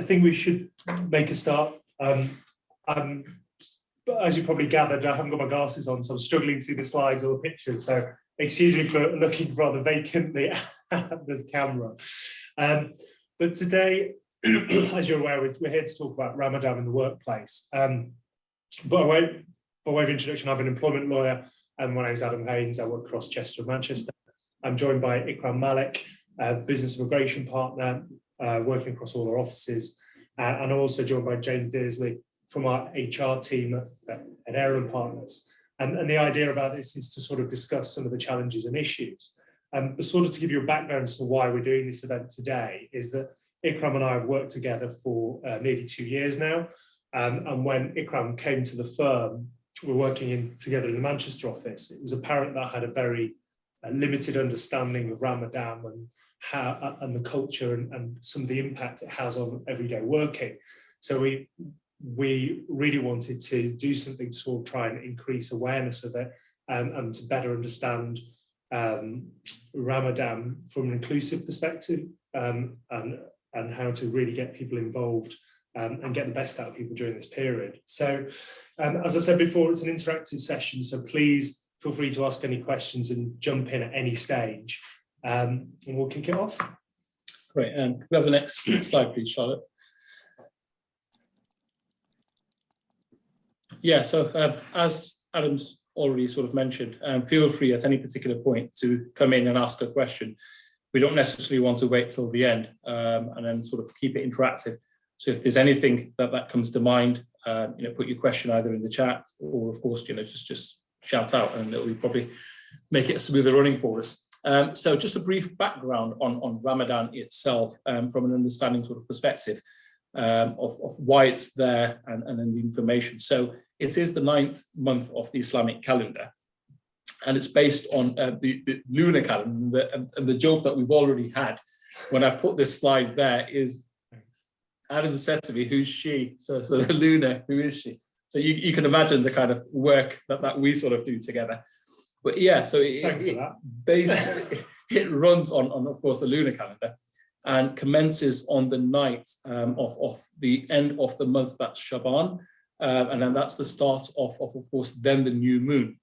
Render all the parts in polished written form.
I think we should make a start. As you probably gathered, I haven't got my glasses on, so I'm struggling to see the slides or the pictures. So excuse me for looking rather vacantly at the camera. But today, as you're aware, we're here to talk about Ramadan in the workplace. But by way of introduction, I'm an employment lawyer, and my name is Adam Haines. I work across Chester and Manchester. I'm joined by Ikram Malik, business immigration partner, working across all our offices, and I'm also joined by Jane Dearsley from our HR team at Aaron Partners. And the idea about this is to sort of discuss some of the challenges and issues. But sort of to give you a background as to why we're doing this event today is that Ikram and I have worked together for nearly 2 years now. And when Ikram came to the firm, we're working together in the Manchester office. It was apparent that I had a very limited understanding of Ramadan and the culture and some of the impact it has on everyday working. So we really wanted to do something to sort of try and increase awareness of it and to better understand Ramadan from an inclusive perspective and how to really get people involved and get the best out of people during this period. So as I said before, it's an interactive session, so please feel free to ask any questions and jump in at any stage, and we'll kick it off. Great, and we have the next slide, please, Charlotte. Yeah, so as Adam's already sort of mentioned, feel free at any particular point to come in and ask a question. We don't necessarily want to wait till the end and then sort of keep it interactive. So if there's anything that comes to mind, put your question either in the chat or, of course, just shout out, and it'll probably make it a smoother running for us. So just a brief background on Ramadan itself from an understanding sort of perspective of why it's there and then the information. So it is the 9th month of the Islamic calendar, and it's based on the lunar calendar. And the joke that we've already had when I put this slide there is, Adam said to me, "Who's she?" So the lunar, who is she? So you can imagine the kind of work that we sort of do together. But yeah, so basically it runs on, of course, the lunar calendar and commences on the night of the end of the month, that's Shaban. And then that's the start of course, then the new moon.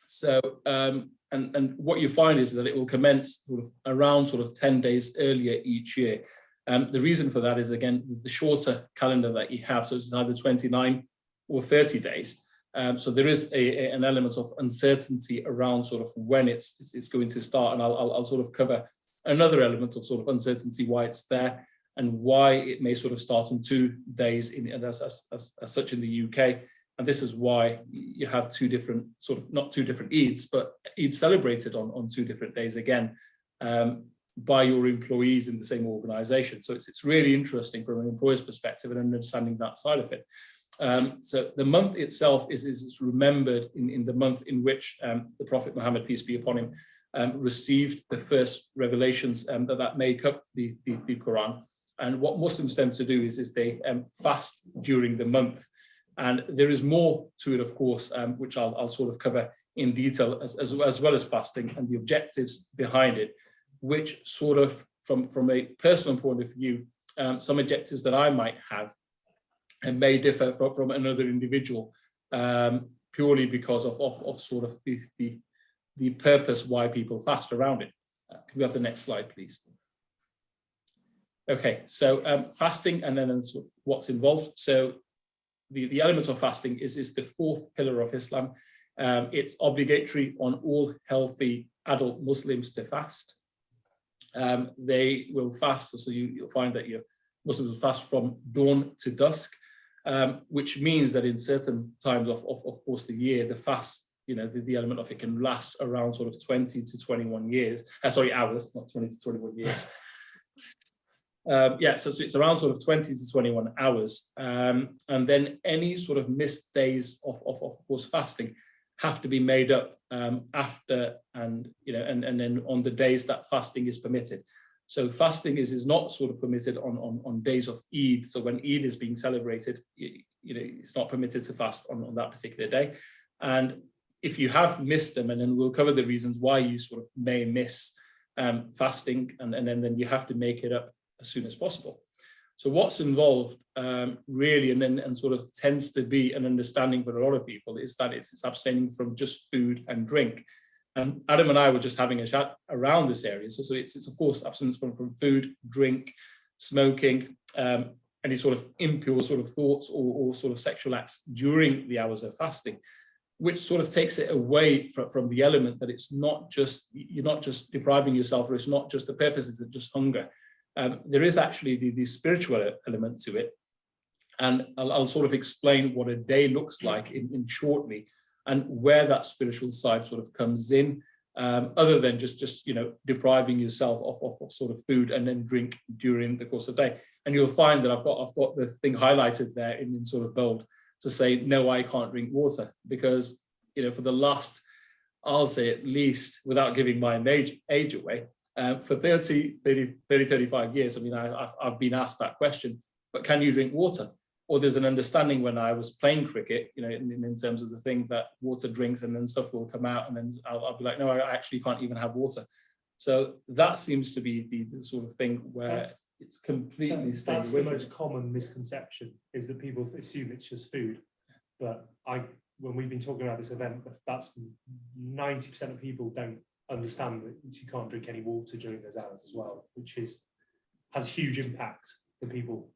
So, and what you find is that it will commence sort of around sort of 10 days earlier each year. The reason for that is, again, the shorter calendar that you have. So it's either 29 or 30 days. So there is an element of uncertainty around sort of when it's going to start. And I'll sort of cover another element of sort of uncertainty, why it's there and why it may sort of start on 2 days as such in the UK. And this is why you have two different sort of, not two different Eids, but Eid celebrated on 2 different days again by your employees in the same organization. So it's really interesting from an employer's perspective and understanding that side of it. So the month itself is remembered in the month in which the Prophet Muhammad, peace be upon him, received the first revelations that make up the Quran. And what Muslims tend to do is they fast during the month. And there is more to it, of course, which I'll sort of cover in detail as well as fasting and the objectives behind it, which sort of from a personal point of view, some objectives that I might have and may differ from another individual purely because of sort of the purpose why people fast around it. Can we have the next slide, please? Okay, so fasting and then sort of what's involved. So the element of fasting is the 4th pillar of Islam. It's obligatory on all healthy adult Muslims to fast. They will fast, so you'll find that your Muslims will fast from dawn to dusk, which means that in certain times of course the year, the fast, the element of it can last around sort of 20 to 21 years, hours, not 20 to 21 years. So it's around sort of 20 to 21 hours. And then any sort of missed days of course fasting have to be made up after and then on the days that fasting is permitted. So fasting is not sort of permitted on days of Eid. So when Eid is being celebrated, it's not permitted to fast on that particular day. And if you have missed them, and then we'll cover the reasons why you sort of may miss fasting, and then you have to make it up as soon as possible. So what's involved really, and sort of tends to be an understanding for a lot of people, is that it's abstaining from just food and drink. And Adam and I were just having a chat around this area. So it's of course abstinence from food, drink, smoking, any sort of impure sort of thoughts or sort of sexual acts during the hours of fasting, which sort of takes it away from the element that it's not just, you're not just depriving yourself, or it's not just the purpose is just hunger. There is actually the spiritual element to it. And I'll sort of explain what a day looks like in shortly, and where that spiritual side sort of comes in, other than just depriving yourself of sort of food and then drink during the course of the day. And you'll find that I've got the thing highlighted there in sort of bold to say, no, I can't drink water, because for the last, I'll say at least, without giving my age away, for 35 years, I mean, I've been asked that question, but can you drink water? Or there's an understanding when I was playing cricket, in terms of the thing that water drinks and then stuff will come out, and then I'll be like, no, I actually can't even have water. So that seems to be the sort of thing where it's completely staying that's away the from most common misconception, is that people assume it's just food. But when we've been talking about this event, that's 90% of people don't understand that you can't drink any water during those hours as well, which has huge impact for people.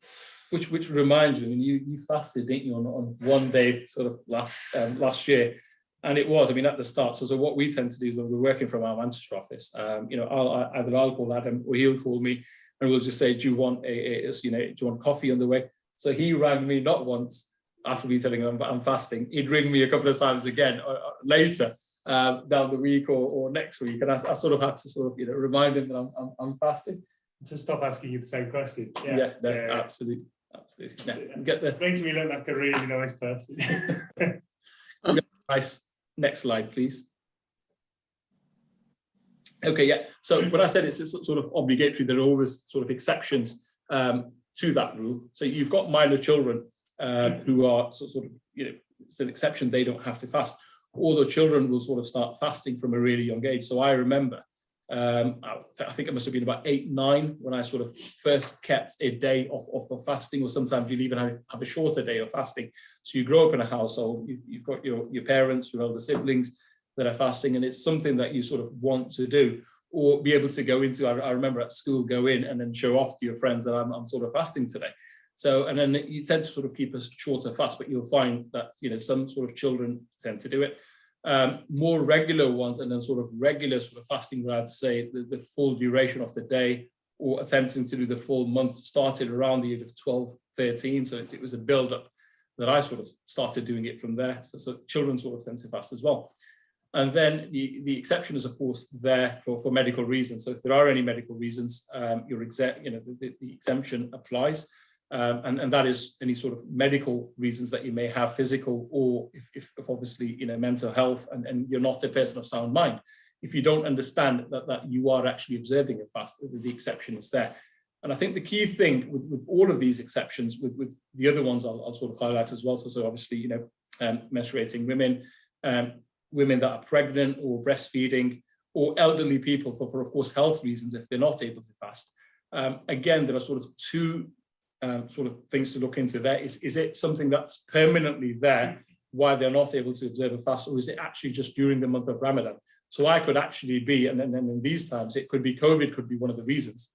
Which reminds me, I mean, you fasted, didn't you, on one day sort of last year, and it was, I mean, at the start. So what we tend to do is when we're working from our Manchester office, either I'll call Adam or he'll call me, and we'll just say, do you want do you want coffee on the way? So he rang me not once after me telling him I'm fasting. He'd ring me a couple of times again later down the week or next week, and I sort of had to sort of remind him that I'm fasting. To stop asking you the same question. Absolutely. Get the making me look like a really nice person. Nice. Next slide, please. Okay, yeah. So when I said it's sort of obligatory, there are always sort of exceptions to that rule. So you've got minor children who are sort of, it's an exception, they don't have to fast. Although children will sort of start fasting from a really young age. So I remember, I think it must have been about 8, 9 when I sort of first kept a day of fasting, or sometimes you'll even have a shorter day of fasting. So you grow up in a household, you've got your parents, your older siblings that are fasting, and it's something that you sort of want to do or be able to go into. I remember at school, go in and then show off to your friends that I'm sort of fasting today. So, and then you tend to sort of keep a shorter fast, but you'll find that, some sort of children tend to do it. More regular ones, and then sort of regular sort of fasting where I'd say the full duration of the day, or attempting to do the full month, started around the age of 12, 13. So it was a build-up that I sort of started doing it from there. So children sort of tend to fast as well. And then the exception is, of course, there for medical reasons. So if there are any medical reasons, you're exempt, the exemption applies. And that is any sort of medical reasons that you may have, physical, or if obviously, mental health, and you're not a person of sound mind. If you don't understand that you are actually observing a fast, the exception is there. And I think the key thing with all of these exceptions, with the other ones I'll sort of highlight as well. So obviously, menstruating women, women that are pregnant or breastfeeding, or elderly people for of course, health reasons, if they're not able to fast. Again, there are sort of two sort of things to look into there. Is it something that's permanently there why they're not able to observe a fast, or is it actually just during the month of Ramadan? So I could actually be, and then in these times, it could be COVID, could be one of the reasons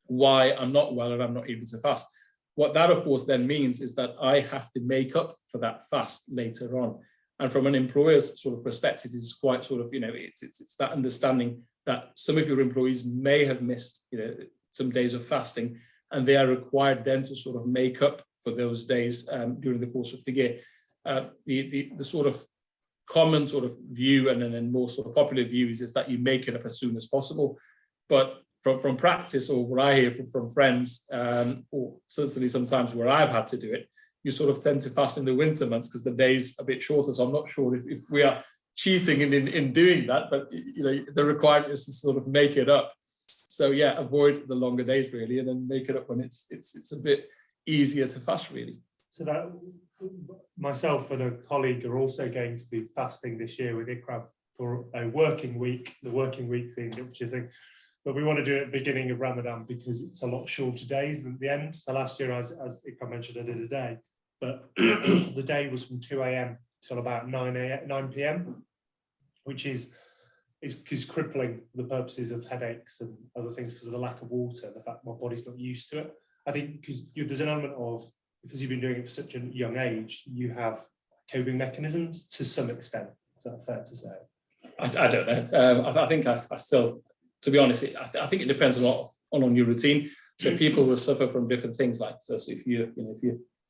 why I'm not well and I'm not able to fast. What that, of course, then means is that I have to make up for that fast later on. And from an employer's sort of perspective, it's quite sort of, it's that understanding that some of your employees may have missed, some days of fasting, and they are required then to sort of make up for those days during the course of the year. The sort of common sort of view, and then more sort of popular view, is that you make it up as soon as possible. But from practice, or what I hear from friends, or certainly sometimes where I've had to do it, you sort of tend to fast in the winter months because the day's a bit shorter. So I'm not sure if we are cheating in doing that, but the requirement is to sort of make it up. So yeah, avoid the longer days really, and then make it up when it's a bit easier to fast really. So that myself and a colleague are also going to be fasting this year with Ikram for a working week, the working week thing, which I think but we want to do it at the beginning of Ramadan because it's a lot shorter days than the end. So last year, as Ikram mentioned, I did a day, but the day was from 2 a.m. till about 9 p.m., which is crippling for the purposes of headaches and other things because of the lack of water, the fact my body's not used to it. I think because there's an element of, because you've been doing it for such a young age, you have coping mechanisms to some extent. Is that fair to say? I don't know. I think I still, to be honest, I think it depends a lot on your routine. So people will suffer from different things, like, so if you're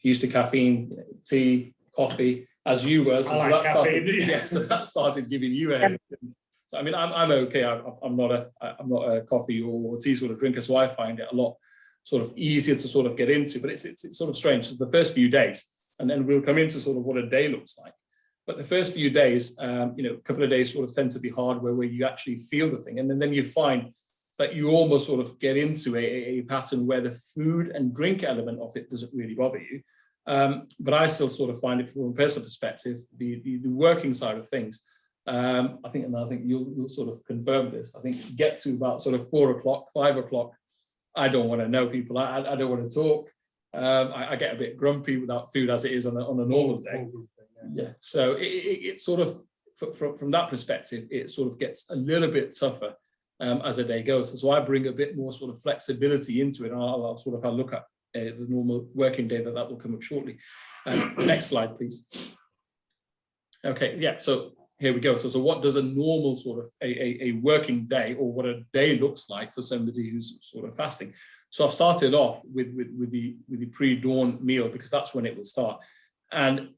used to caffeine, tea, coffee, as you were, so that started giving you a headache. So I mean, I'm okay. I'm not a coffee or tea sort of drinker, so I find it a lot sort of easier to sort of get into. But it's sort of strange. So the first few days, and then we'll come into sort of what a day looks like. But the first few days, a couple of days sort of tend to be hard, where you actually feel the thing, and then you find that you almost sort of get into a pattern where the food and drink element of it doesn't really bother you. But I still sort of find it, from a personal perspective, the working side of things. I think you'll sort of confirm this. I think get to about sort of 4 o'clock, 5 o'clock, I don't want to know people. I don't want to talk. I get a bit grumpy without food, as it is on a normal day. Yeah. So it sort of, from that perspective, it sort of gets a little bit tougher as the day goes. So I bring a bit more sort of flexibility into it, and I'll look at the normal working day that will come up shortly. Next slide, please. Okay. Yeah. So here we go. So what does a normal sort of a working day, or what a day looks like for somebody who's sort of fasting? So I've started off with the pre-dawn meal, because that's when it will start. And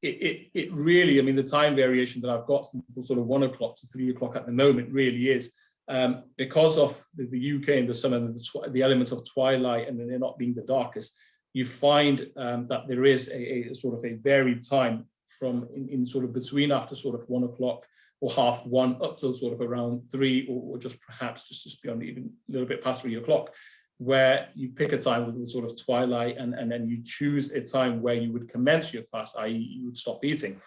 it really, I mean, the time variation that I've got from sort of 1 o'clock to 3 o'clock at the moment really is because of the UK in the summer, and the elements of twilight, and they're not being the darkest, you find that there is a sort of a varied time from in sort of between after sort of 1 o'clock or 1:30 up till sort of around 3, or just perhaps just beyond, even a little bit past 3 o'clock, where you pick a time with the sort of twilight, and then you choose a time where you would commence your fast, i.e. you would stop eating.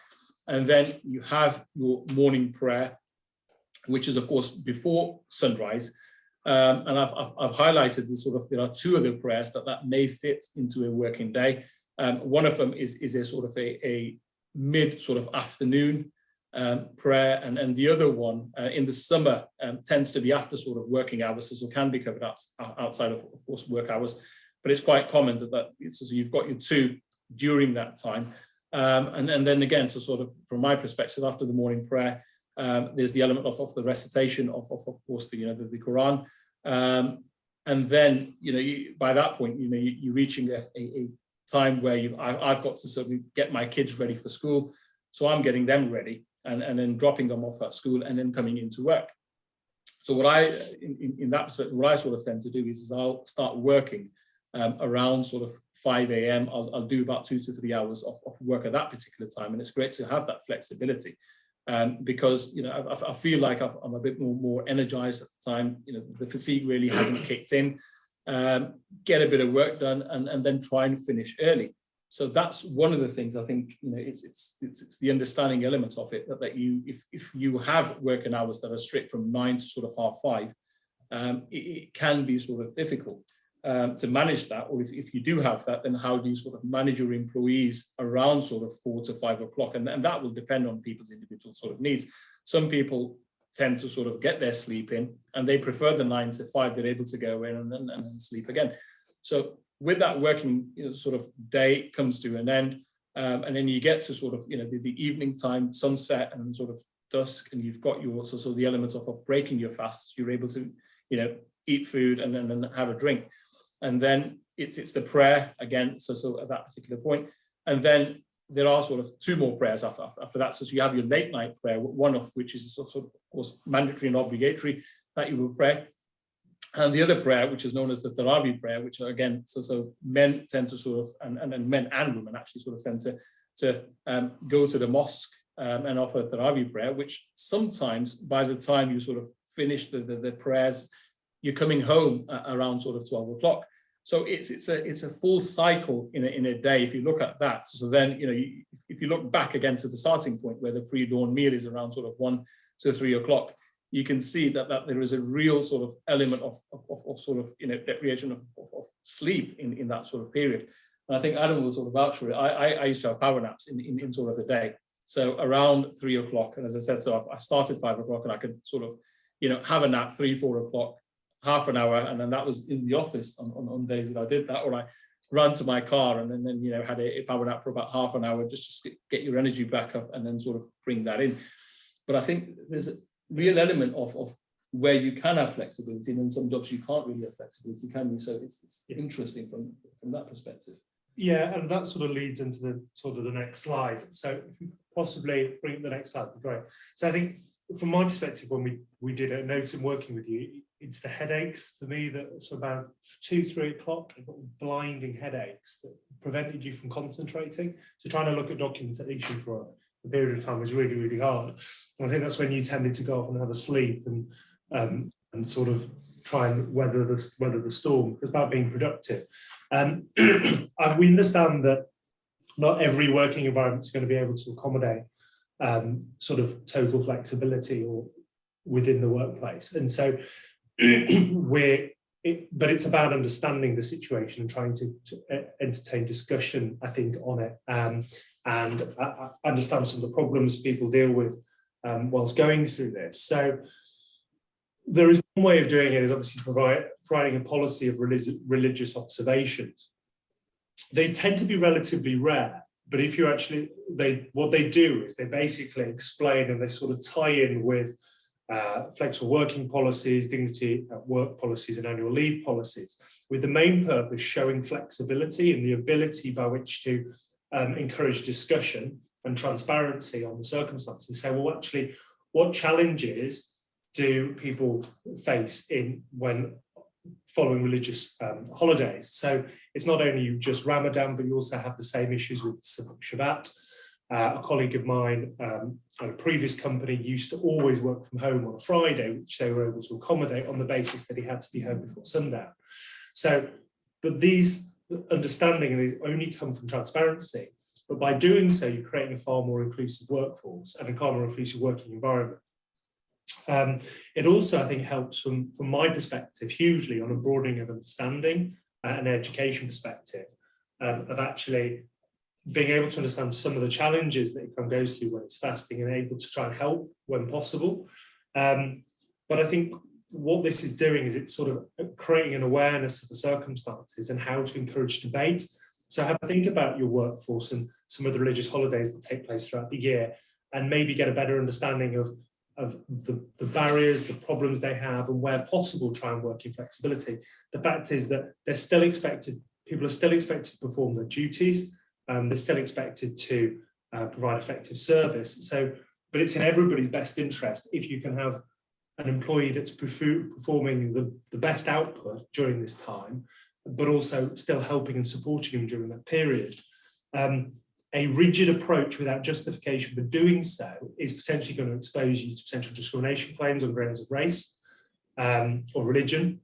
And then you have your morning prayer, which is of course before sunrise. And I've highlighted the sort of, there are 2 other prayers that may fit into a working day. One of them is a sort of a mid sort of afternoon prayer, and the other one in the summer tends to be after sort of working hours, so can be covered outside of course work hours, but it's quite common that so you've got your 2 during that time, and then again, so sort of from my perspective, after the morning prayer, there's the element of the recitation of course the Quran, and then by that point you're reaching a time where I've got to sort of get my kids ready for school, so I'm getting them ready and then dropping them off at school and then coming into work. So what in that perspective, what I sort of tend to do is I'll start working around sort of 5 a.m. I'll do about 2 to 3 hours of work at that particular time, and it's great to have that flexibility because I feel like I'm a bit more energized at the time. The fatigue really hasn't kicked in. Get a bit of work done and then try and finish early. So that's one of the things I think, it's the understanding element of it, that you, if you have working hours that are strict from 9 to sort of 5:30, it can be sort of difficult to manage that. Or if you do have that, then how do you sort of manage your employees around sort of 4 to 5 o'clock? And that will depend on people's individual sort of needs. Some people tend to sort of get their sleep in, and they prefer the 9 to 5. They're able to go in and then sleep again. So with that working sort of day comes to an end, and then you get to sort of the evening time, sunset and sort of dusk, and you've got your so the element of breaking your fast. You're able to eat food and then have a drink, and then it's the prayer again. So at that particular point, and then there are sort of 2 more prayers after that. So you have your late night prayer, one of which is sort of course mandatory and obligatory that you will pray. And the other prayer, which is known as the Tarawih prayer, which again, so men tend to sort of, and men and women actually sort of tend to go to the mosque and offer Tarawih prayer, which sometimes by the time you sort of finish the prayers, you're coming home around sort of 12 o'clock. So it's a full cycle in a day if you look at that. So then, if you look back again to the starting point where the pre-dawn meal is around sort of 1 to 3 o'clock, you can see that there is a real sort of element of sort of, deprivation of sleep in that sort of period. And I think Adam will sort of vouch for it. I used to have power naps in sort of the day. So around 3 o'clock, and as I said, so I started 5 o'clock, and I could sort of, have a nap 3, 4 o'clock, half an hour, and then that was in the office on days that I did that, or I ran to my car and then had a power nap for about half an hour just to get your energy back up and then sort of bring that in. But I think there's a real element of where you can have flexibility, and in some jobs you can't really have flexibility, can you? So it's interesting from that perspective. Yeah, and that sort of leads into the next slide. So if you possibly bring the next slide, that'd be great. So I think from my perspective, when we did a note in working with you, it's the headaches for me that's about 2, 3 o'clock, blinding headaches that prevented you from concentrating. So trying to look at documentation for a period of time was really, really hard. And I think that's when you tended to go off and have a sleep and sort of try and weather the storm. It's about being productive. And we understand that not every working environment is going to be able to accommodate sort of total flexibility or within the workplace. And so but it's about understanding the situation and trying to entertain discussion, I think, on it, and understand some of the problems people deal with whilst going through this. So there is one way of doing it is obviously providing a policy of religious observations. They tend to be relatively rare, but if you actually, what they do is they basically explain and they sort of tie in with flexible working policies, dignity at work policies, and annual leave policies, with the main purpose showing flexibility and the ability by which to encourage discussion and transparency on the circumstances. So, well, actually, what challenges do people face when following religious holidays? So it's not only just Ramadan, but you also have the same issues with Shabbat. A colleague of mine at a previous company used to always work from home on a Friday, which they were able to accommodate on the basis that he had to be home before sundown. So, but these understanding these only come from transparency. But by doing so, you're creating a far more inclusive workforce and a far more inclusive working environment. It also, I think, helps from my perspective hugely on a broadening of understanding and education perspective of actually being able to understand some of the challenges that Ikram goes through when it's fasting and able to try and help when possible. But I think what this is doing is it's sort of creating an awareness of the circumstances and how to encourage debate. So have a think about your workforce and some of the religious holidays that take place throughout the year, and maybe get a better understanding of the barriers, the problems they have, and where possible, try and work in flexibility. The fact is that they're still expected, people are still expected to perform their duties, they're still expected to provide effective service. So, but it's in everybody's best interest if you can have an employee that's performing the best output during this time, but also still helping and supporting them during that period. A rigid approach without justification for doing so is potentially going to expose you to potential discrimination claims on grounds of race or religion.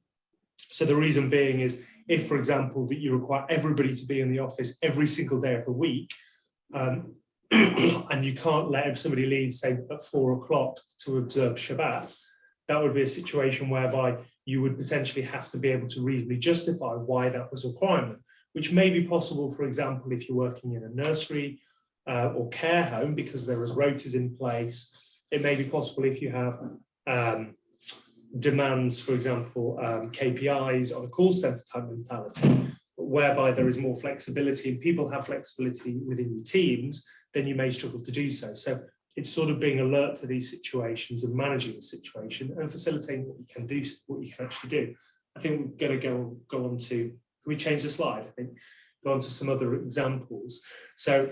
So the reason being is if, for example, that you require everybody to be in the office every single day of the week, and you can't let somebody leave, say, at 4 o'clock to observe Shabbat, that would be a situation whereby you would potentially have to be able to reasonably justify why that was a requirement, which may be possible, for example, if you're working in a nursery or care home, because there is rotas in place. It may be possible if you have demands, for example, KPIs on a call center type mentality, whereby there is more flexibility and people have flexibility within your teams, then you may struggle to do so. So it's sort of being alert to these situations and managing the situation and facilitating what you can do, what you can actually do. I think we're going to go on to, can we change the slide? I think go on to some other examples. So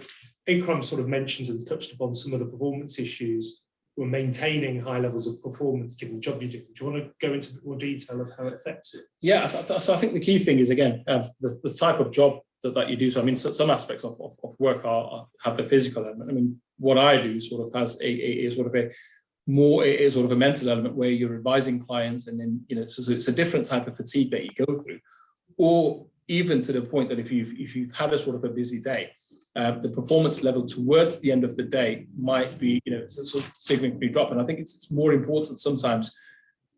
Ikram sort of mentions and touched upon some of the performance issues. We're maintaining high levels of performance given the job you do. Do you want to go into a bit more detail of how it affects it? Yeah, so I think the key thing is, again, the type of job that you do. So I mean, some aspects of work have the physical element. I mean, what I do sort of has a sort of a mental element where you're advising clients, and then so it's a different type of fatigue that you go through. Or even to the point that if you've had a sort of a busy day, the performance level towards the end of the day might be, sort of significantly drop. And I think it's more important sometimes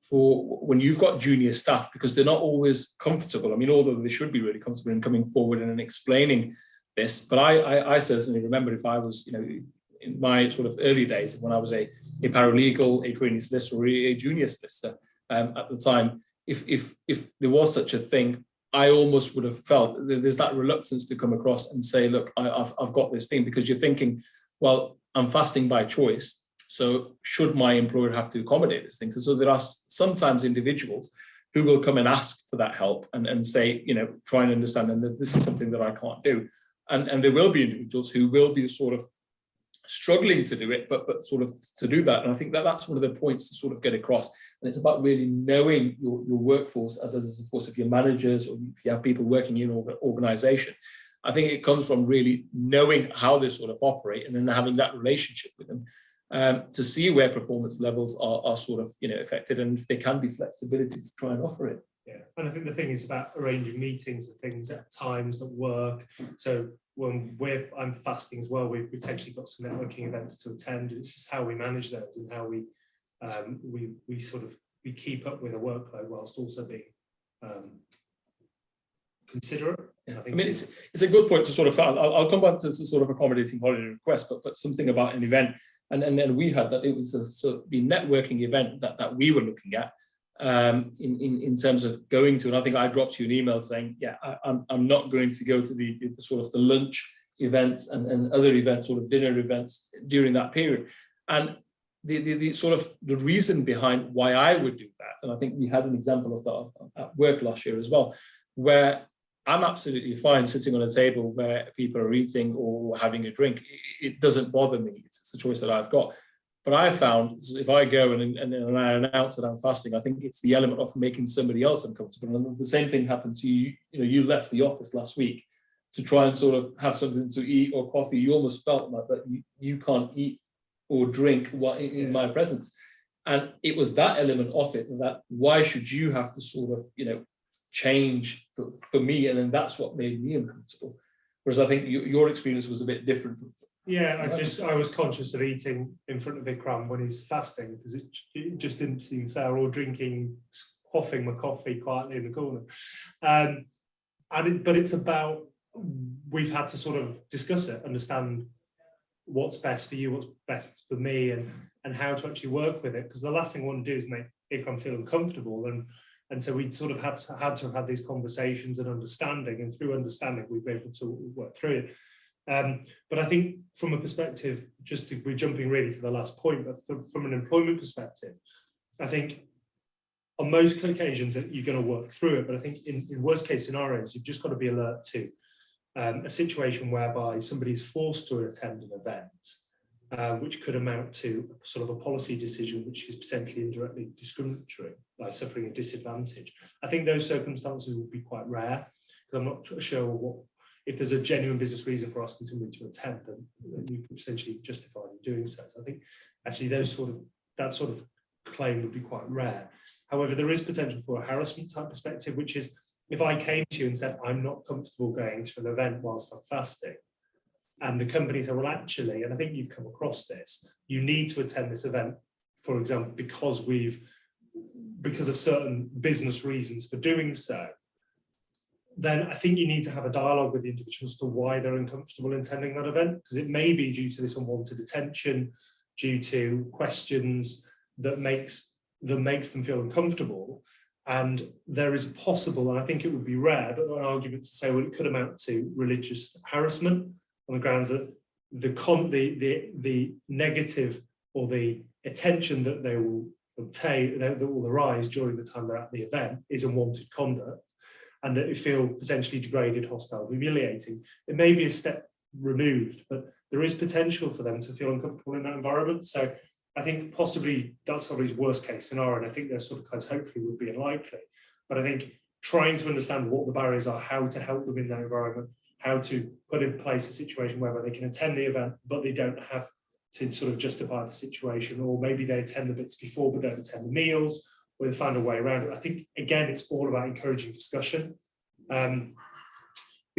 for when you've got junior staff, because they're not always comfortable. I mean, although they should be really comfortable in coming forward and explaining this, but I certainly remember if I was, in my sort of early days when I was a paralegal, a trainee solicitor, or a junior solicitor at the time, if there was such a thing, I almost would have felt that there's that reluctance to come across and say, look, I've got this thing, because you're thinking, well, I'm fasting by choice, so should my employer have to accommodate this thing? So there are sometimes individuals who will come and ask for that help and say, try and understand, and that this is something that I can't do. And there will be individuals who will be sort of struggling to do it, but sort of to do that. And I think that's one of the points to sort of get across. And it's about really knowing your workforce, as of course, if you're managers or if you have people working in an organization. I think it comes from really knowing how they sort of operate and then having that relationship with them to see where performance levels are sort of, affected, and if there can be flexibility to try and offer it. Yeah, and I think the thing is about arranging meetings and things at times that work. So when I'm fasting as well, we've potentially got some networking events to attend. It's just how we manage those and how we keep up with a workload whilst also being considerate. I mean, it's a good point to sort of. I'll come back to sort of accommodating holiday requests, but something about an event, and then we had that it was the networking event that we were looking at. In terms of going to, and I think I dropped you an email saying, yeah, I'm not going to go to the sort of the lunch events and other events, sort of dinner events during that period. And the sort of the reason behind why I would do that, and I think we had an example of that at work last year as well, where I'm absolutely fine sitting on a table where people are eating or having a drink. It doesn't bother me. It's a choice that I've got. But I found if I go and I announce that I'm fasting, I think it's the element of making somebody else uncomfortable. And the same thing happened to you. You left the office last week to try and sort of have something to eat or coffee. You almost felt like that you can't eat or drink in my presence. And it was that element of it, that why should you have to sort of, change for me? And then that's what made me uncomfortable. Whereas I think your experience was a bit different. Yeah, I was conscious of eating in front of Ikram when he's fasting, because it just didn't seem fair, or quaffing my coffee quietly in the corner. But it's about, we've had to sort of discuss it, understand what's best for you, what's best for me, and how to actually work with it. Because the last thing I want to do is make Ikram feel uncomfortable. And so we sort of had to have these conversations and understanding, and through understanding, we've been able to work through it. But I think from a perspective, we're jumping really to the last point, but from an employment perspective, I think on most occasions that you're going to work through it, but I think in worst case scenarios, you've just got to be alert to a situation whereby somebody's forced to attend an event, which could amount to sort of a policy decision, which is potentially indirectly discriminatory by suffering a disadvantage. I think those circumstances will be quite rare, because I'm not sure if there's a genuine business reason for asking somebody to attend, then you could essentially justify doing so. So I think actually that sort of claim would be quite rare. However, there is potential for a harassment type perspective, which is if I came to you and said, I'm not comfortable going to an event whilst I'm fasting, and the company said, well, actually, and I think you've come across this, you need to attend this event, for example, because of certain business reasons for doing so, then I think you need to have a dialogue with the individual as to why they're uncomfortable in attending that event, because it may be due to this unwanted attention, due to questions that makes them feel uncomfortable. And there is possible, and I think it would be rare, but an argument to say, well, it could amount to religious harassment on the grounds that the negative or the attention that they will obtain, that will arise during the time they're at the event, is unwanted conduct, and that they feel potentially degraded, hostile, humiliating. It may be a step removed, but there is potential for them to feel uncomfortable in that environment. So I think possibly that's somebody's worst case scenario, and I think those sort of claims hopefully would be unlikely. But I think trying to understand what the barriers are, how to help them in that environment, how to put in place a situation whereby they can attend the event, but they don't have to sort of justify the situation, or maybe they attend the bits before but don't attend the meals, or they find a way around it. I think, again, it's all about encouraging discussion.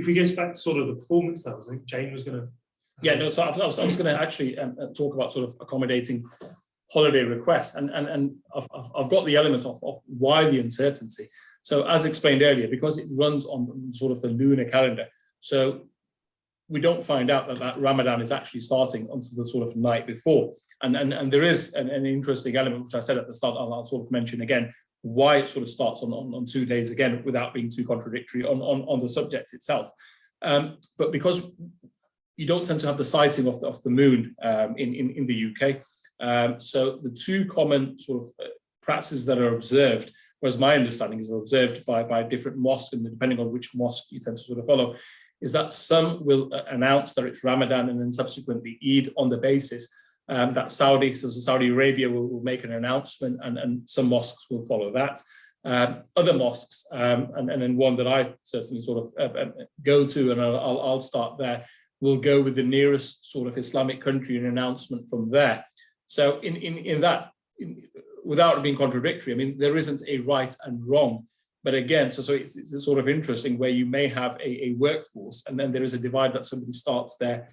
if we go back to sort of the performance levels, I think Jane was going to. Yeah, no, so I was going to actually talk about sort of accommodating holiday requests, and I've got the element of why the uncertainty. So as explained earlier, because it runs on sort of the lunar calendar, so we don't find out that Ramadan is actually starting until the sort of night before. And there is an interesting element, which I said at the start, I'll sort of mention again, why it sort of starts on 2 days again, without being too contradictory on the subject itself. But because you don't tend to have the sighting of the moon in the UK, so the two common sort of practices that are observed, whereas my understanding is observed by different mosques, and depending on which mosque you tend to sort of follow, is that some will announce that it's Ramadan and then subsequently Eid on the basis that Saudi Arabia will make an announcement, and some mosques will follow that. Other mosques, and then one that I certainly sort of go to, and I'll start there, will go with the nearest sort of Islamic country and announcement from there. So in that, without being contradictory, I mean, there isn't a right and wrong. But again, so it's sort of interesting where you may have a workforce, and then there is a divide that somebody starts their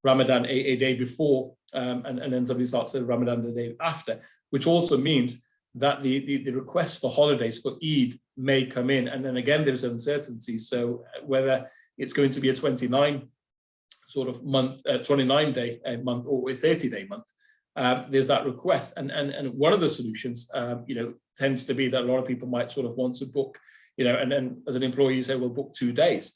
Ramadan a day before, and then somebody starts their Ramadan the day after, which also means that the request for holidays for Eid may come in, and then again there's uncertainty. So whether it's going to be a 29 sort of month, 29-day month, or a 30-day month, there's that request, and one of the solutions, tends to be that a lot of people might sort of want to book, and then as an employee you say, well, book 2 days.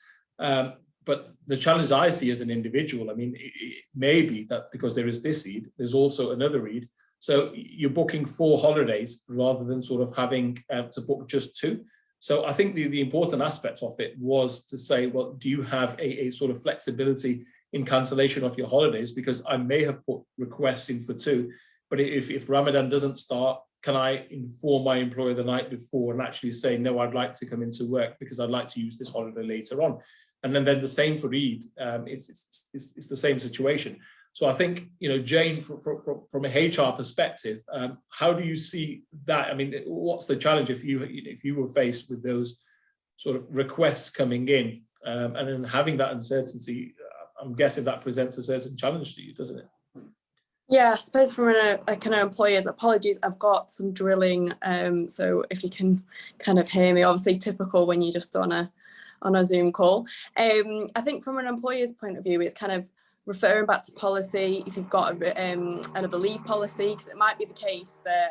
But the challenge I see as an individual, I mean, it may be that because there is this Eid, there's also another Eid. So you're booking 4 holidays rather than sort of having to book just 2. So I think the important aspect of it was to say, well, do you have a sort of flexibility in cancellation of your holidays? Because I may have put requests in for 2, but if Ramadan doesn't start, can I inform my employer the night before and actually say, no, I'd like to come into work because I'd like to use this holiday later on? And then the same for Eid, it's the same situation. So I think, Jane, from a HR perspective, how do you see that? I mean, what's the challenge if you were faced with those sort of requests coming in, and then having that uncertainty? I'm guessing that presents a certain challenge to you, doesn't it? Yeah, I suppose from a kind of employer's, apologies, I've got some drilling, so if you can kind of hear me, obviously typical when you're just on a Zoom call. I think from an employer's point of view, it's kind of referring back to policy, if you've got another leave policy, because it might be the case that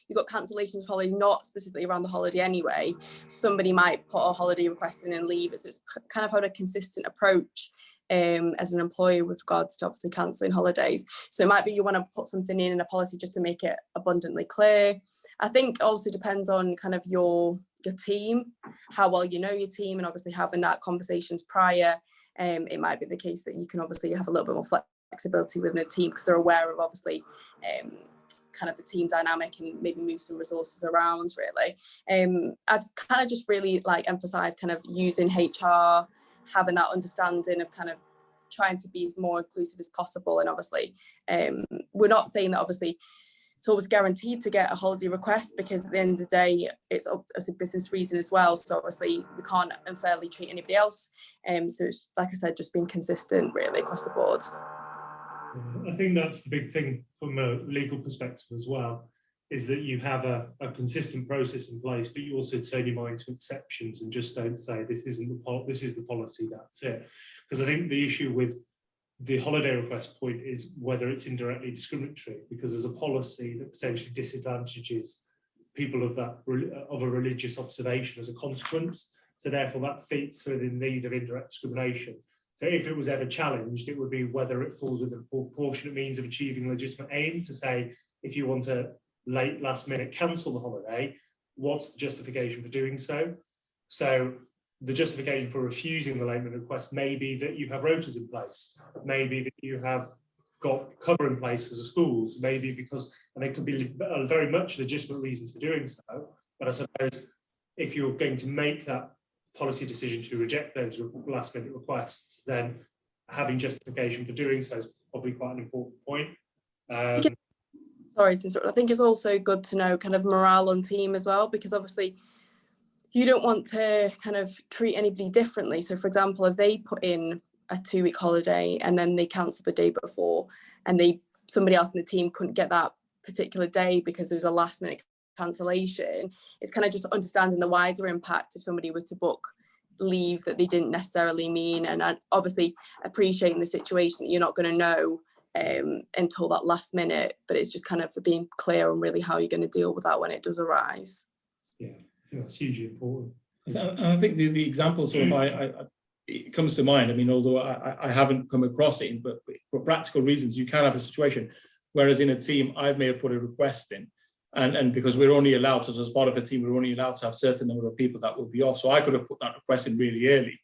you've got cancellations probably not specifically around the holiday anyway. Somebody might put a holiday request in and leave it. So it's kind of having a consistent approach as an employer with regards to obviously cancelling holidays. So it might be you want to put something in a policy just to make it abundantly clear. I think also depends on kind of your team, how well you know your team, and obviously having that conversations prior. It might be the case that you can obviously have a little bit more flexibility within the team because they're aware of obviously kind of the team dynamic and maybe move some resources around really. I'd kind of just really like emphasize kind of using HR, having that understanding of kind of trying to be as more inclusive as possible. And obviously we're not saying that obviously it's always guaranteed to get a holiday request, because at the end of the day it's up as a business reason as well, so obviously we can't unfairly treat anybody else. So it's, like I said, just being consistent really across the board. I think that's the big thing from a legal perspective as well, is that you have a consistent process in place, but you also turn your mind to exceptions and just don't say this is the policy, that's it. Because I think the issue with the holiday request point is whether it's indirectly discriminatory, because there's a policy that potentially disadvantages people of a religious observation as a consequence. So therefore that fits within the need of indirect discrimination. So if it was ever challenged, it would be whether it falls within a proportionate means of achieving legitimate aim, to say, if you want to last minute cancel the holiday, what's the justification for doing so? So the justification for refusing the late minute request may be that you have rotas in place, maybe that you have got cover in place for the schools, maybe because, and there could be very much legitimate reasons for doing so, but I suppose if you're going to make that policy decision to reject those last minute requests, then having justification for doing so is probably quite an important point. Sorry to interrupt. I think it's also good to know kind of morale on team as well, because obviously you don't want to kind of treat anybody differently. So for example, if they put in a 2-week holiday and then they cancel the day before, and somebody else in the team couldn't get that particular day because there was a last minute cancellation, it's kind of just understanding the wider impact if somebody was to book leave that they didn't necessarily mean, and obviously appreciating the situation that you're not going to know until that last minute, but it's just kind of being clear on really how you're going to deal with that when it does arise. Yeah, I think that's hugely important. I think the example sort of it comes to mind. I mean, although I haven't come across it, but for practical reasons, you can have a situation whereas in a team I may have put a request in, and because we're only allowed to, as part of a team, we're only allowed to have a certain number of people that will be off. So I could have put that request in really early.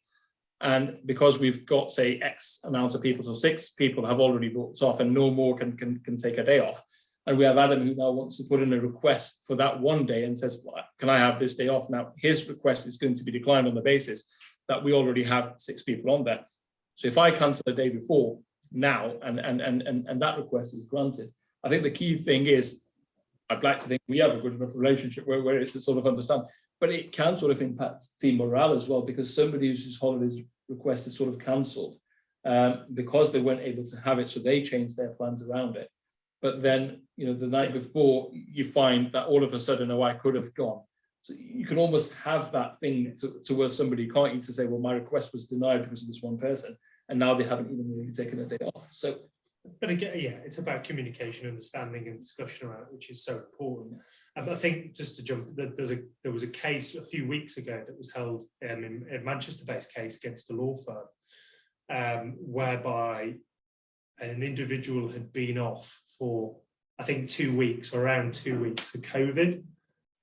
And because we've got, say, X amount of people, so 6 people have already booked off and no more can take a day off. And we have Adam who now wants to put in a request for that one day and says, well, can I have this day off? Now, his request is going to be declined on the basis that we already have 6 people on there. So if I cancel the day before now and that request is granted, I think the key thing is, I'd like to think we have a good enough relationship where it's to sort of understand, but it can sort of impact team morale as well, because somebody whose holidays request is sort of cancelled because they weren't able to have it, so they changed their plans around it. But then, you know, the night before, you find that all of a sudden, oh, I could have gone. So you can almost have that thing to where somebody can't you to say, well, my request was denied because of this one person, and now they haven't even really taken a day off. So, but again, yeah, it's about communication, understanding, and discussion around it, which is so important. I think just to jump, there was a case a few weeks ago that was held in a Manchester-based case against a law firm, whereby an individual had been off for, I think, 2 weeks, or around 2 weeks for COVID,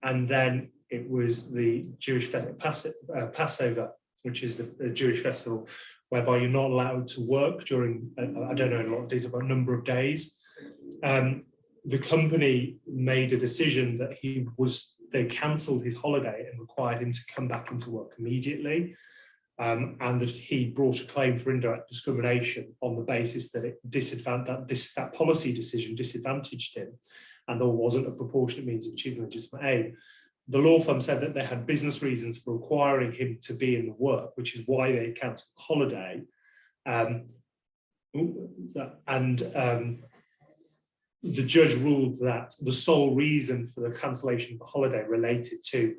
and then it was the Jewish Passover, which is the Jewish festival, whereby you're not allowed to work during, I don't know in a lot of detail, but a number of days. The company made a decision that they cancelled his holiday and required him to come back into work immediately. And that he brought a claim for indirect discrimination on the basis that that policy decision disadvantaged him, and there wasn't a proportionate means of achieving legitimate aim. The law firm said that they had business reasons for requiring him to be in the work, which is why they cancelled the holiday. The judge ruled that the sole reason for the cancellation of the holiday related to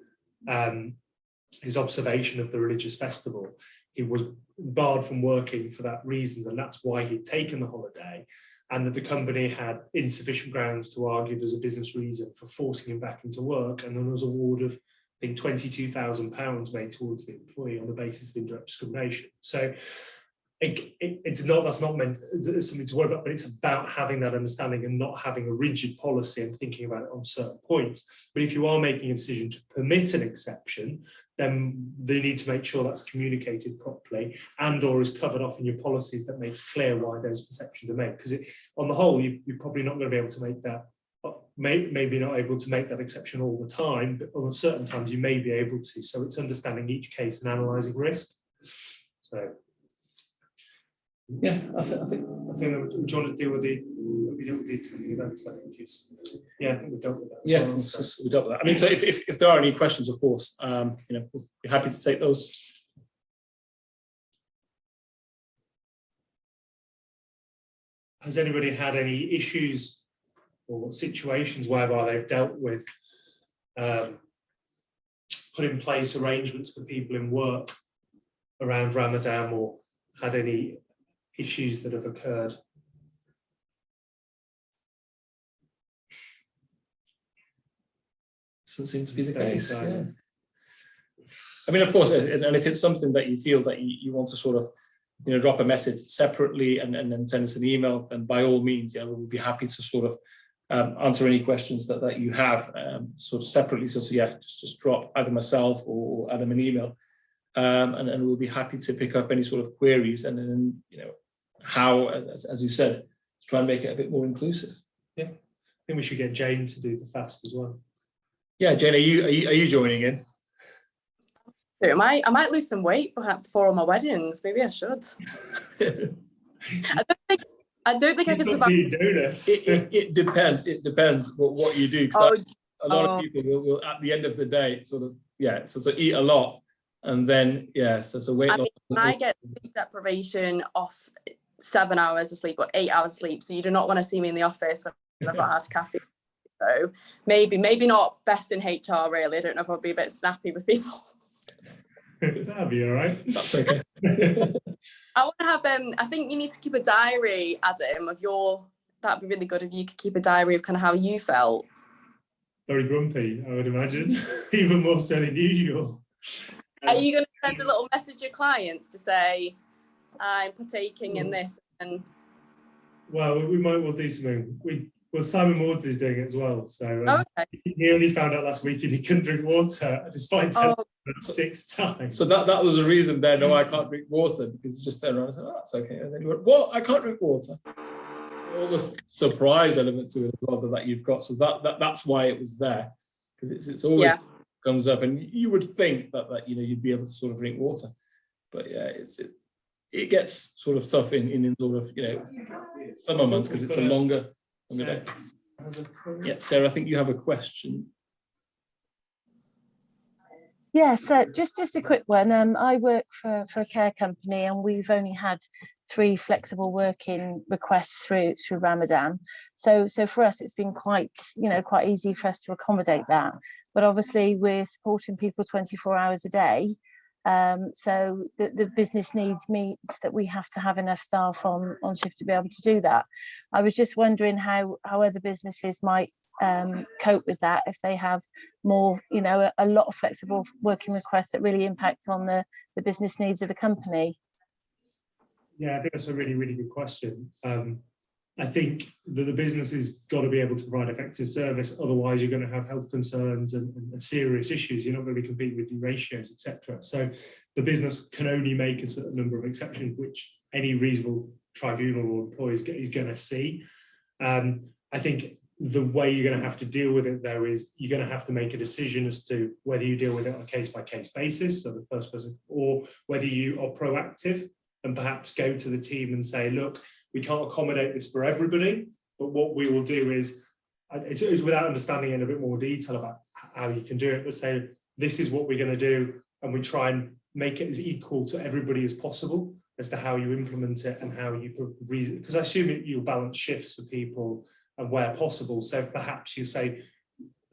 his observation of the religious festival. He was barred from working for that reason, and that's why he'd taken the holiday, and that the company had insufficient grounds to argue there's a business reason for forcing him back into work, and then there was an award of, I think, £22,000 made towards the employee on the basis of indirect discrimination. So that's not meant as something to worry about, but it's about having that understanding and not having a rigid policy and thinking about it on certain points. But if you are making a decision to permit an exception, then they need to make sure that's communicated properly and or is covered off in your policies that makes clear why those perceptions are made. Because on the whole, you're probably not going to be able to make that, maybe not able to make that exception all the time, but on certain times you may be able to. So it's understanding each case and analysing risk. So. yeah, I think that we want to deal with the attending events. I think I think we dealt with that. Yeah, well, so. we dealt with that. I mean, so if there are any questions, of course, we'll be happy to take those. Has anybody had any issues or situations whereby they've dealt with put in place arrangements for people in work around Ramadan, or had any issues that have occurred? Doesn't seem to be the case. Yeah. I mean, of course, and if it's something that you feel that you want to sort of, drop a message separately and then send us an email, then by all means, we'll be happy to sort of answer any questions that you have sort of separately. So just drop either myself or Adam an email, and we'll be happy to pick up any sort of queries, and then how, as you said, to try and make it a bit more inclusive. Yeah, I think we should get Jane to do the fast as well. Yeah, Jane, are you joining in? So I might lose some weight before all my weddings. Maybe I should. I don't think I can survive. It depends. It depends what you do. A lot of people will, at the end of the day, sort of so eat a lot, and then so weight I loss. mean, I get sleep deprivation off 7 hours of sleep or 8 hours of sleep, so you do not want to see me in the office when I've not had caffeine. So maybe not best in HR really. I don't know if I'll be a bit snappy with people. That'll be all right. That's okay. I want to have I think you need to keep a diary, Adam, of that'd be really good if you could keep a diary of kind of how you felt. Very grumpy, I would imagine, even more so than usual. Are you going to send a little message to your clients to say, I'm partaking in this? And well, we might well do something. Well, Simon Maudsley's doing it as well. So okay. He only found out last week he couldn't drink water despite telling me 6 times. So that was the reason there. No, I can't drink water, because he just turned around and said, "Oh, that's okay." And then he went, "What? I can't drink water." Almost surprise element to it as well that you've got. So that's why it was there, because it's always comes up, and you would think that you'd be able to sort of drink water, but it gets sort of tough in sort of summer months because it's a longer day. Yeah, Sarah, I think you have a question. Yeah, so just a quick one. I work for a care company, and we've only had 3 flexible working requests through Ramadan. So for us, it's been quite easy for us to accommodate that. But obviously, we're supporting people 24 hours a day. So the business needs means that we have to have enough staff on shift to be able to do that. I was just wondering how other businesses might cope with that if they have more, a lot of flexible working requests that really impact on the business needs of the company. Yeah, I think that's a really, really good question. I think that the business has got to be able to provide effective service. Otherwise, you're going to have health concerns and serious issues. You're not going to be competing with your ratios, etc. So the business can only make a certain number of exceptions, which any reasonable tribunal or employee is going to see. I think the way you're going to have to deal with it, though, is you're going to have to make a decision as to whether you deal with it on a case-by-case basis, so the first person, or whether you are proactive and perhaps go to the team and say, look, we can't accommodate this for everybody, but what we will do is, it's without understanding in a bit more detail about how you can do it, but say, this is what we're going to do, and we try and make it as equal to everybody as possible as to how you implement it and how you, because I assume you'll balance shifts for people and where possible. So perhaps you say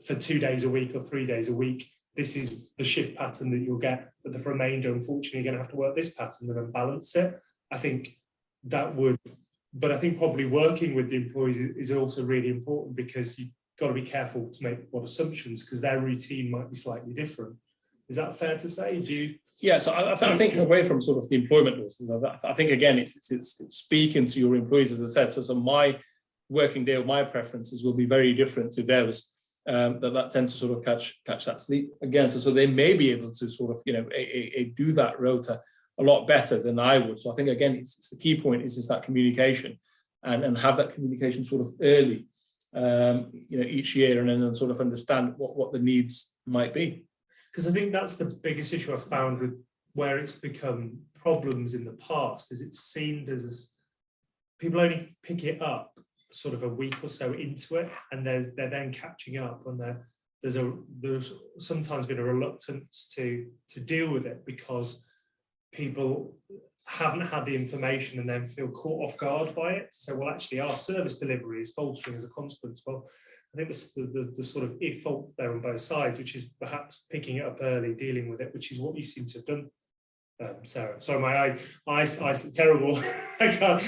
for 2 days a week or 3 days a week, this is the shift pattern that you'll get, but the remainder, unfortunately, you're going to have to work this pattern and then balance it. I think that would, but I think probably working with the employees is also really important, because you've got to be careful to make what assumptions, because their routine might be slightly different. Is that fair to say? Do you? Yeah, so I think away from sort of the employment laws, I think again it's speaking to your employees, as I said. So my working day or my preferences will be very different to theirs. That tend to sort of catch that sleep again. So they may be able to sort of do that rota a lot better than I would. So I think again it's the key point is that communication, and have that communication sort of early, each year, and then sort of understand what the needs might be. Because I think that's the biggest issue I've found with where it's become problems in the past, is it's seen as people only pick it up sort of a week or so into it, and they're then catching up, and there's sometimes been a reluctance to deal with it because people haven't had the information and then feel caught off guard by it. So, well, actually, our service delivery is faltering as a consequence. Well, I think the sort of fault there on both sides, which is perhaps picking it up early, dealing with it, which is what you seem to have done, Sarah. Sorry, my eyes terrible. I can't.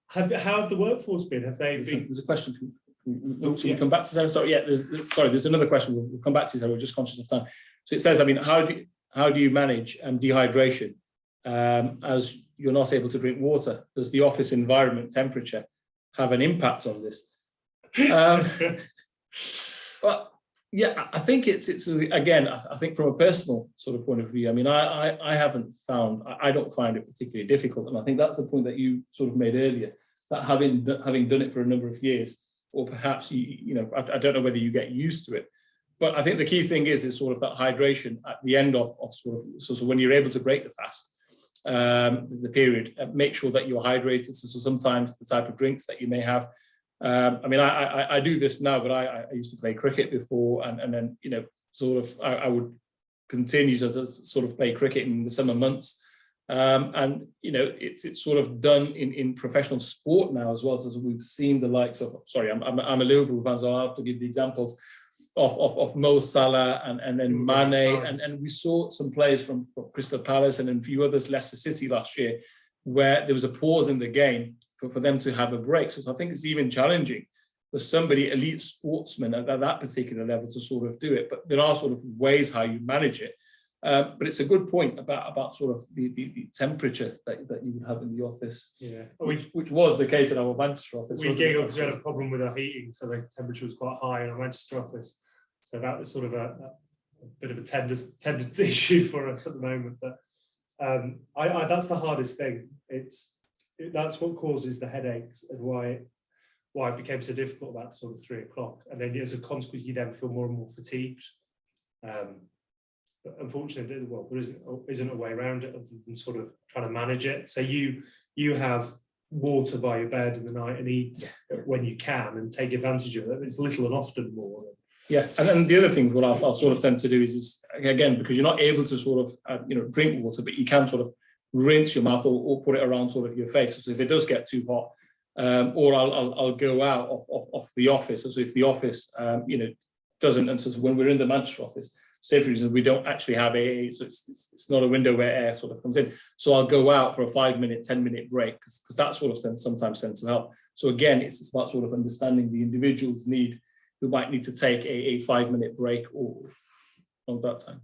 How have the workforce been? Have they been? There's a question. Can we come back to Sarah? Sorry, there's another question. We'll come back to Sarah. We're just conscious of time. So it says, I mean, how do you manage dehydration as you're not able to drink water? Does the office environment temperature have an impact on this? Well, yeah, I think it's again, I think from a personal sort of point of view, I mean, I don't find it particularly difficult. And I think that's the point that you sort of made earlier, that having done it for a number of years, or perhaps, I don't know whether you get used to it, but I think the key thing is sort of that hydration at the end of sort of, so when you're able to break the fast, the period, make sure that you're hydrated. So sometimes the type of drinks that you may have I mean, I do this now, but I used to play cricket before, and then, you know, sort of I would continue to sort of play cricket in the summer months. And, you know, it's sort of done in professional sport now as well. So we've seen the likes of, sorry, I'm a Liverpool fan, so I'll have to give the examples of Mo Salah and then Mane. And we saw some players from Crystal Palace and a few others, Leicester City last year, where there was a pause in the game for them to have a break. So I think it's even challenging for somebody, elite sportsman at that particular level, to sort of do it. But there are sort of ways how you manage it. But it's a good point about sort of the temperature that you would have in the office, Yeah, which was the case in our Manchester office. we giggled because we had a problem with our heating, so the temperature was quite high in our Manchester office. So that was sort of a bit of a tender issue for us at the moment. But that's the hardest thing. That's what causes the headaches and why it became so difficult about sort of 3 o'clock. And then as a consequence, you then feel more and more fatigued. But unfortunately, well, there isn't a way around it other than sort of trying to manage it. So you have water by your bed in the night and eat when you can and take advantage of it. It's little and often more. Yeah, and then the other thing what I'll sort of tend to do is again, because you're not able to sort of drink water, but you can sort of rinse your mouth or put it around sort of your face. So if it does get too hot, or I'll go out of the office. So if the office doesn't, and so when we're in the Manchester office, say for instance, we don't actually have so it's not a window where air sort of comes in. So I'll go out for a 5-minute, 10-minute break because that sort of sometimes tends to help. So again, it's about sort of understanding the individual's need, who might need to take a 5-minute break or on that time.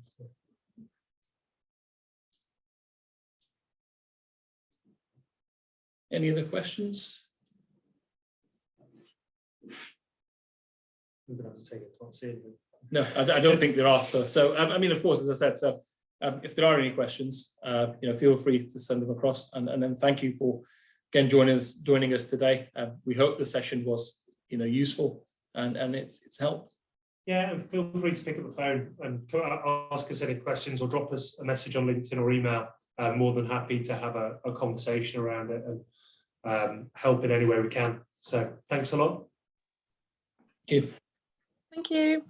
Any other questions? We're going to have to take it. Can't see it. No, I don't think there are. So I mean, of course, as I said, so if there are any questions, feel free to send them across. And then thank you for again joining us today. We hope the session was useful and it's helped. Yeah, and feel free to pick up the phone and ask us any questions or drop us a message on LinkedIn or email. I'm more than happy to have a conversation around it and help in any way we can. So thanks a lot. Thank you. Thank you.